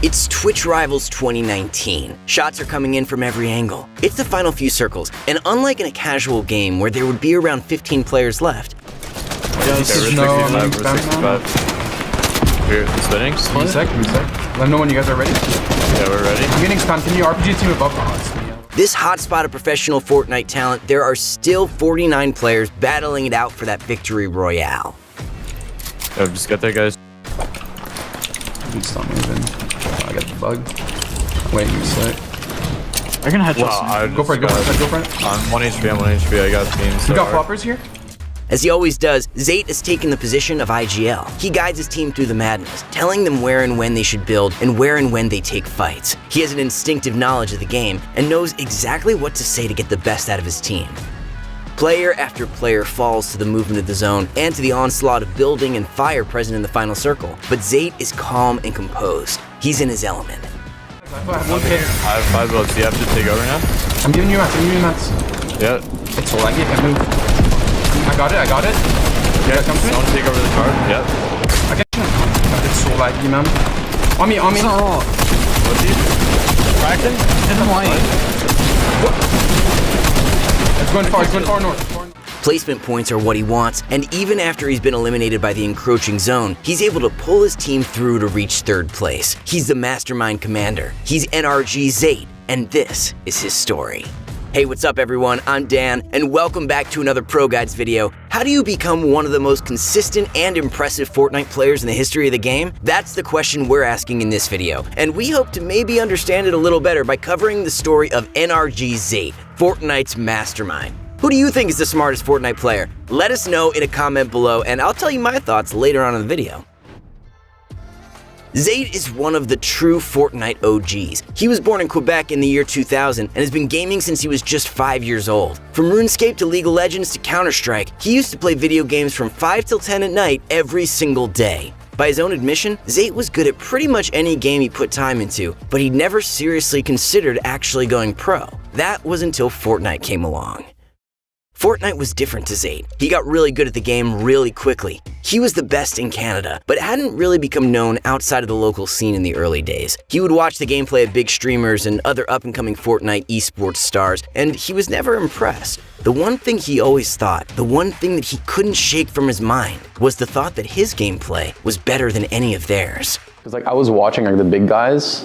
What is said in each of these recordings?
It's Twitch Rivals 2019. Shots are coming in from every angle. It's the final few circles, and unlike in a casual game where there would be around 15 players left, Yeah, this is no, we're 65. Here, spinning? Give me a sec. Let me know when you guys are ready. Yeah, we're ready. I'm getting spam. Can you RPG team above us? this hotspot of professional Fortnite talent, there are still 49 players battling it out for that Victory Royale. Yo, just get there, guys. Dude, stop moving. Oh, I got the bug. Wait, you sec. I can headshot. Wow, Go for it, go for it. I'm 1 HP, I'm 1 HP. I got teams. You got floppers here? As he always does, Zayt has taken the position of IGL. He guides his team through the madness, telling them where and when they should build and where and when they take fights. He has an instinctive knowledge of the game and knows exactly what to say to get the best out of his team. Player after player falls to the movement of the zone and to the onslaught of building and fire present in the final circle, but Zayt is calm and composed. He's in his element. I have one kid. I have 5 bullets. Do you have to take over now? I'm giving you mats, Yeah. It's so laggy, I can't move. I got it. Okay, come to me? someone take over the card? Yep. I can't. It's so laggy, man. On me. It's not raw. What's he? Kraken? Hidden white. It's going far north. Placement points are what he wants, and even after he's been eliminated by the encroaching zone, he's able to pull his team through to reach 3rd place. He's the Mastermind commander. He's NRG Zayt, and this is his story. Hey, what's up everyone? I'm Dan, and welcome back to another Pro Guides video. How do you become one of the most consistent and impressive Fortnite players in the history of the game? That's the question we're asking in this video, and we hope to maybe understand it a little better by covering the story of NRG Zayt, Fortnite's Mastermind. Who do you think is the smartest Fortnite player? Let us know in a comment below, and I'll tell you my thoughts later on in the video. Zayt is one of the true Fortnite OGs. He was born in Quebec in the year 2000 and has been gaming since he was just 5 years old. From RuneScape to League of Legends to Counter-Strike, he used to play video games from 5 till 10 at night every single day. By his own admission, Zayt was good at pretty much any game he put time into, but he never seriously considered actually going pro. That was until Fortnite came along. Fortnite was different to Zayt. He got really good at the game really quickly. He was the best in Canada, but hadn't really become known outside of the local scene in the early days. He would watch the gameplay of big streamers and other up-and-coming Fortnite esports stars, and he was never impressed. The one thing he always thought, the one thing that he couldn't shake from his mind, was the thought that his gameplay was better than any of theirs. Because I was watching the big guys,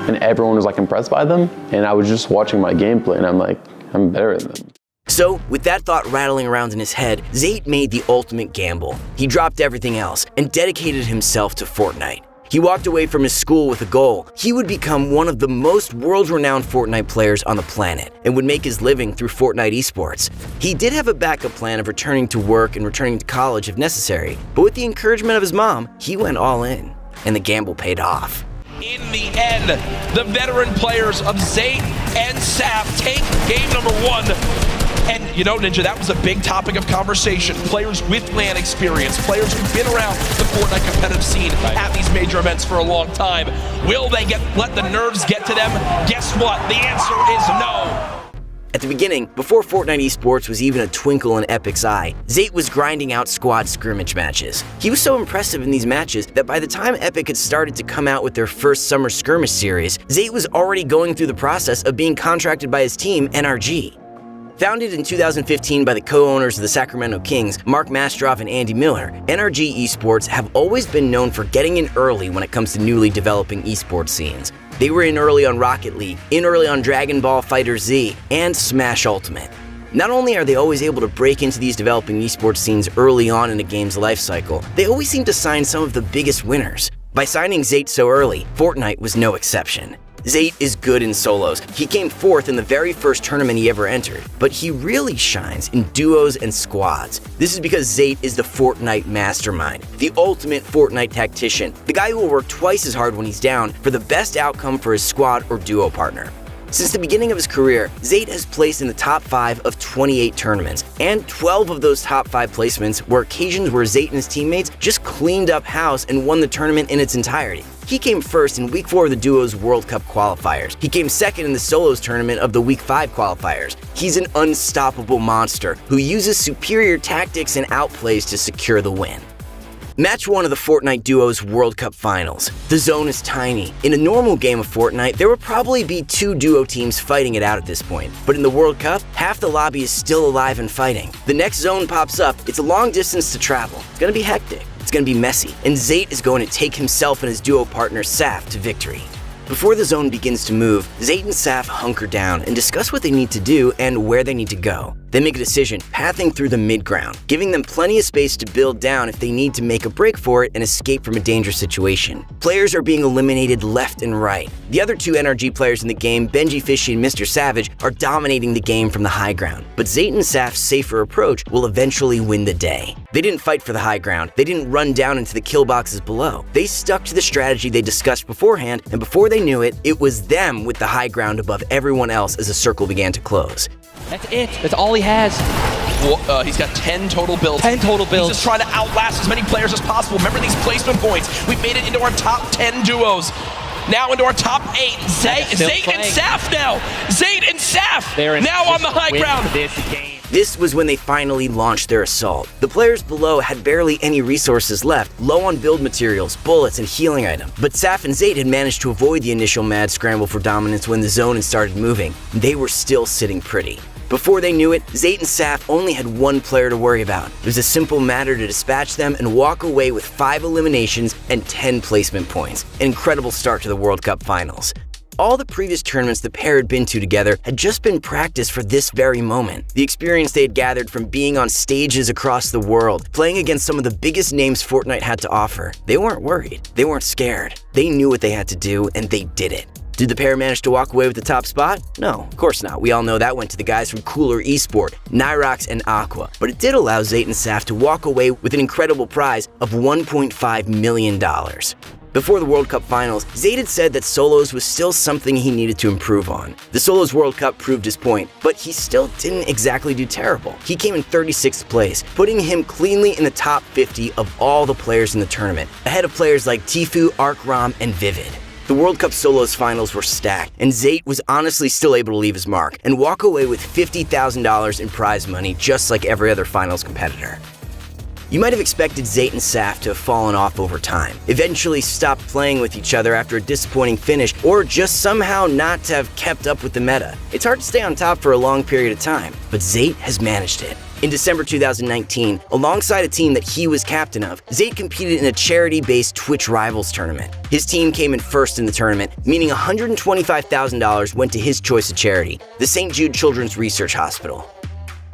and everyone was impressed by them, and I was just watching my gameplay, and I'm like, I'm better than them. So, with that thought rattling around in his head, Zayt made the ultimate gamble. He dropped everything else and dedicated himself to Fortnite. He walked away from his school with a goal. He would become one of the most world-renowned Fortnite players on the planet and would make his living through Fortnite esports. He did have a backup plan of returning to work and returning to college if necessary, but with the encouragement of his mom, he went all in, and the gamble paid off. In the end, the veteran players of Zayt and Sap take game number 1. And you know, Ninja, that was a big topic of conversation. Players with LAN experience, players who've been around the Fortnite competitive scene at these major events for a long time. Will they let the nerves get to them? Guess what? The answer is no. At the beginning, before Fortnite esports was even a twinkle in Epic's eye, Zayt was grinding out squad scrimmage matches. He was so impressive in these matches that by the time Epic had started to come out with their first summer skirmish series, Zayt was already going through the process of being contracted by his team, NRG. Founded in 2015 by the co-owners of the Sacramento Kings, Mark Mastroff and Andy Miller, NRG Esports have always been known for getting in early when it comes to newly developing esports scenes. They were in early on Rocket League, in early on Dragon Ball FighterZ, and Smash Ultimate. Not only are they always able to break into these developing esports scenes early on in a game's life cycle, they always seem to sign some of the biggest winners. By signing Zayt so early, Fortnite was no exception. Zayt is good in solos. He came 4th in the very first tournament he ever entered, but he really shines in duos and squads. This is because Zayt is the Fortnite Mastermind, the ultimate Fortnite tactician, the guy who will work twice as hard when he's down for the best outcome for his squad or duo partner. Since the beginning of his career, Zayt has placed in the top 5 of 28 tournaments, and 12 of those top 5 placements were occasions where Zayt and his teammates just cleaned up house and won the tournament in its entirety. He came first in Week 4 of the Duos World Cup qualifiers. He came second in the Solos tournament of the Week 5 qualifiers. He's an unstoppable monster who uses superior tactics and outplays to secure the win. Match 1 of the Fortnite Duos World Cup Finals. The zone is tiny. In a normal game of Fortnite, there would probably be 2 duo teams fighting it out at this point. But in the World Cup, half the lobby is still alive and fighting. The next zone pops up. It's a long distance to travel. It's gonna be hectic. It's gonna be messy. And Zayt is going to take himself and his duo partner Saf to victory. Before the zone begins to move, Zayt and Saf hunker down and discuss what they need to do and where they need to go. They make a decision, pathing through the mid-ground, giving them plenty of space to build down if they need to make a break for it and escape from a dangerous situation. Players are being eliminated left and right. The other 2 NRG players in the game, Benji Fishy and Mr. Savage, are dominating the game from the high ground. But Zayt and Saf's safer approach will eventually win the day. They didn't fight for the high ground. They didn't run down into the kill boxes below. They stuck to the strategy they discussed beforehand, and before they knew it, it was them with the high ground above everyone else as the circle began to close. That's it. That's all he has. Well, he's got 10 total builds. 10 total builds. He's just trying to outlast as many players as possible. Remember these placement points. We've made it into our top 10 duos. Now into our top 8. Zayt and Saf now. Zayt and Saf now on the high ground. This was when they finally launched their assault. The players below had barely any resources left, low on build materials, bullets, and healing items. But Saf and Zayt had managed to avoid the initial mad scramble for dominance when the zone had started moving. They were still sitting pretty. Before they knew it, Zayt and Saf only had 1 player to worry about. It was a simple matter to dispatch them and walk away with 5 eliminations and 10 placement points. An incredible start to the World Cup Finals. All the previous tournaments the pair had been to together had just been practice for this very moment. The experience they had gathered from being on stages across the world, playing against some of the biggest names Fortnite had to offer. They weren't worried. They weren't scared. They knew what they had to do, and they did it. Did the pair manage to walk away with the top spot? No, of course not. We all know that went to the guys from Cooler Esport, Nyrox, and Aqua. But it did allow Zayt and Saf to walk away with an incredible prize of $1.5 million. Before the World Cup Finals, Zayt had said that solos was still something he needed to improve on. The Solos World Cup proved his point, but he still didn't exactly do terrible. He came in 36th place, putting him cleanly in the top 50 of all the players in the tournament, ahead of players like Tfue, Arcrom, and Vivid. The World Cup Solos finals were stacked, and Zayt was honestly still able to leave his mark and walk away with $50,000 in prize money just like every other finals competitor. You might have expected Zayt and Saf to have fallen off over time, eventually stopped playing with each other after a disappointing finish, or just somehow not to have kept up with the meta. It's hard to stay on top for a long period of time, but Zayt has managed it. In December 2019, alongside a team that he was captain of, Zayt competed in a charity-based Twitch Rivals tournament. His team came in first in the tournament, meaning $125,000 went to his choice of charity, the St. Jude Children's Research Hospital.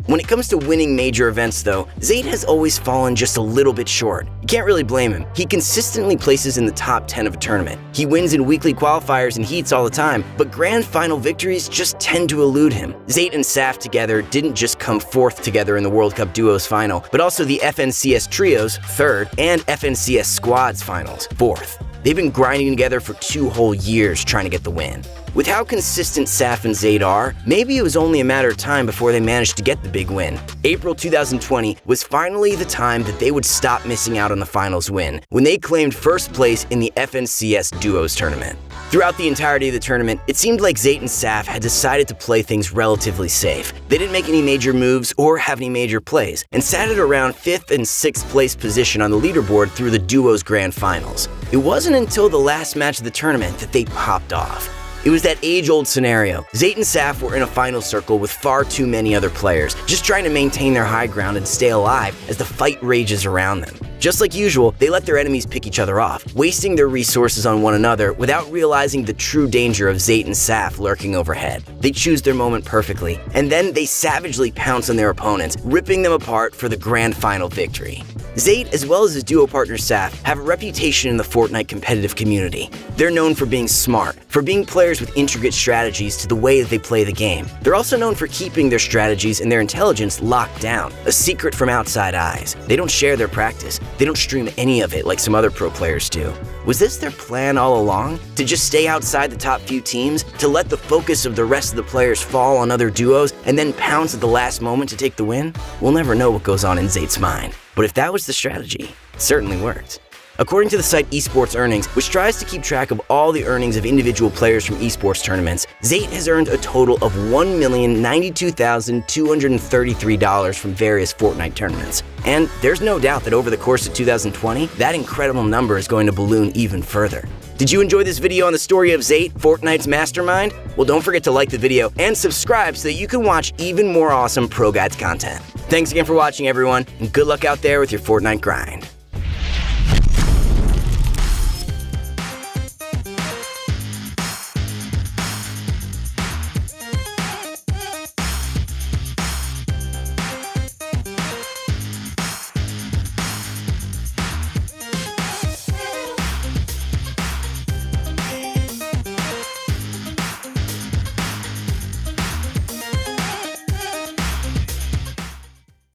When it comes to winning major events though, Zayt has always fallen just a little bit short. You can't really blame him. He consistently places in the top 10 of a tournament. He wins in weekly qualifiers and heats all the time, but grand final victories just tend to elude him. Zayt and Saf together didn't just come 4th together in the World Cup Duos final, but also the FNCS Trios, 3rd, and FNCS Squads finals, 4th. They've been grinding together for 2 whole years trying to get the win. With how consistent Saf and Zayt are, maybe it was only a matter of time before they managed to get the big win. April 2020 was finally the time that they would stop missing out on the finals win, when they claimed first place in the FNCS Duos tournament. Throughout the entirety of the tournament, it seemed like Zayt and Saf had decided to play things relatively safe. They didn't make any major moves or have any major plays, and sat at around 5th and 6th place position on the leaderboard through the Duos Grand Finals. It wasn't until the last match of the tournament that they popped off. It was that age-old scenario. Zayt and Saf were in a final circle with far too many other players, just trying to maintain their high ground and stay alive as the fight rages around them. Just like usual, they let their enemies pick each other off, wasting their resources on one another without realizing the true danger of Zayt and Saf lurking overhead. They choose their moment perfectly, and then they savagely pounce on their opponents, ripping them apart for the grand final victory. Zayt, as well as his duo partner Saf, have a reputation in the Fortnite competitive community. They're known for being smart, for being players with intricate strategies to the way that they play the game. They're also known for keeping their strategies and their intelligence locked down, a secret from outside eyes. They don't share their practice. They don't stream any of it like some other pro players do. Was this their plan all along? To just stay outside the top few teams? To let the focus of the rest of the players fall on other duos and then pounce at the last moment to take the win? We'll never know what goes on in Zayt's mind. But if that was the strategy, it certainly worked. According to the site Esports Earnings, which tries to keep track of all the earnings of individual players from esports tournaments, Zayt has earned a total of $1,092,233 from various Fortnite tournaments. And there's no doubt that over the course of 2020, that incredible number is going to balloon even further. Did you enjoy this video on the story of Zayt, Fortnite's Mastermind? Well, don't forget to like the video and subscribe so that you can watch even more awesome Pro Guides content. Thanks again for watching, everyone, and good luck out there with your Fortnite grind.